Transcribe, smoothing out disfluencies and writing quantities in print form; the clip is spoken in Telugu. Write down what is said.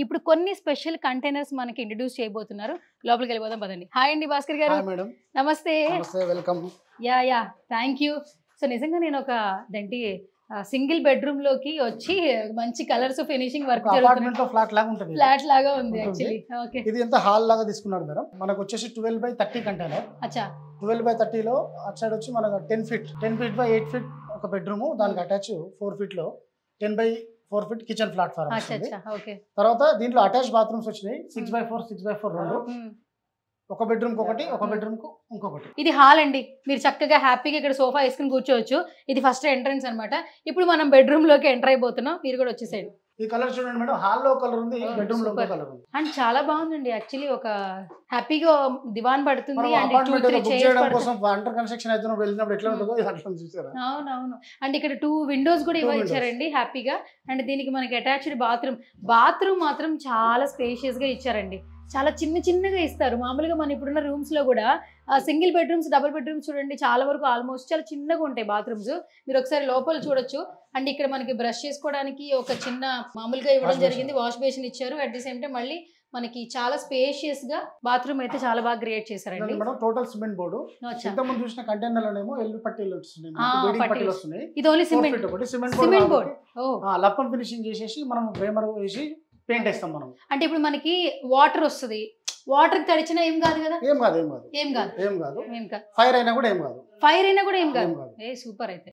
ఇప్పుడు కొన్ని స్పెషల్ కంటైనర్స్ మనకి ఇంట్రడ్యూస్ చేయబోతున్నారు. లోపలికి వెళ్ళిపోదాం పదండి. హాయ్ అండి భాస్కర్ గారు. Hi madam. నమస్తే. నమస్తే, welcome. Yeah thank you. So నిజంగా నేను ఒక ఏంటి సింగిల్ బెడ్రూమ్ లోకి వచ్చి మంచి కలర్స్ ఫినిషింగ్ వర్క్ అపార్ట్మెంట్ లో ఫ్లాట్ లాగా ఉంటుంది. ఫ్లాట్ లాగా ఉంది యాక్చువల్లీ. ఓకే, ఇది ఎంత హాల్ లాగా తీసుకున్నాడు మేడం. మనకు వచ్చేసి 12/30 కంటైనర్. అచ్చా 12/30 లో అటు సైడ్ వచ్చి మనకు 10 ఫీట్ బై 8 ఫీట్ ఒక బెడ్రూమ్, దానికి అటాచ్ 4 ఫీట్ లో 10/4 ఫీట్ కిచెన్ ప్లాట్ఫామ్ వస్తుంది. ఓకే. తర్వాత దీంట్లో అటాచ్ బాత్రూమ్స్ వచ్చినాయి 6x4 రెండు. ఒక బెడ్రూమ్ కి ఒకటి, ఒక బెడ్రూమ్ కు ఇంకొకటి. ఇది హాల్ అండి. మీరు చక్కగా హ్యాపీగా ఇక్కడ సోఫా వేసుకుని కూర్చోవచ్చు. ఇది ఫస్ట్ ఎంట్రన్స్ అన్నమాట. ఇప్పుడు మనం బెడ్రూమ్ లోకి ఎంటర్ అయిపోతున్నాం. మీరు కూడా వచ్చేసేయండి. ఈ కలర్ చూడండి మేడం, హాల్ లో కలర్ ఉంది, బెడ్రూమ్ లో కలర్ ఉంది. అండ్ చాలా బాగుందండి యాక్చువల్లీ. ఒక హ్యాపీగా దివాన్ పడుతుంది. అండ్ అపార్ట్మెంట్ బుక్ చేయడం కోసం అండర్ కన్స్ట్రక్షన్ అవుతున్నప్పుడు వెళ్ళినప్పుడు ఎట్లా ఉంటుందో ఇది అట్లా చూసారా. అవునవును. అండ్ ఇక్కడ 2 విండోస్ కూడా ఇచ్చారండి హ్యాపీగా. అండ్ దీనికి మనకి అటాచ్డ్ బాత్రూమ్ మాత్రం చాలా స్పేషియస్ గా ఇచ్చారండి. చాలా చిన్నగా ఇస్తారు. మామూలుగా మన ఇప్పుడున్న రూమ్స్ లో కూడా సింగిల్ బెడ్రూమ్స్, డబుల్ బెడ్రూమ్స్ చూడండి చాలా వరకు ఆల్మోస్ట్ చాలా చిన్నగా ఉంటాయి బాత్రూమ్స్. మీరు ఒకసారి లోపల చూడొచ్చు. అండ్ ఇక్కడ మనకి బ్రష్ చేసుకోవడానికి ఒక చిన్న మామూలుగా ఇవ్వడం జరిగింది. వాష్ బేసిన్ ఇచ్చారు. అట్ ది సేమ్ టైం మళ్ళీ మనకి చాలా స్పేషియస్ గా బాత్రూమ్ అయితే చాలా బాగా క్రియేట్ చేశారండి. Total cement board. ఇంతకుముందు చూసిన కంటైనర్లోనేమో ఎల్లు పట్టీలు వస్తున్నాయి. ఇది ఓన్లీ సిమెంట్ బోర్డ్. లప్పం ఫినిషింగ్ చేసేసి మనం ప్రేమర్ వేసి పెయింట్ వేస్తాం మనం. అంటే ఇప్పుడు మనకి వాటర్ వస్తుంది. వాటర్ తడిచినా ఏం కాదు కదా. ఏం కాదు. ఫైర్ అయినా కూడా ఏం కాదు. ఏ సూపర్ అయితే.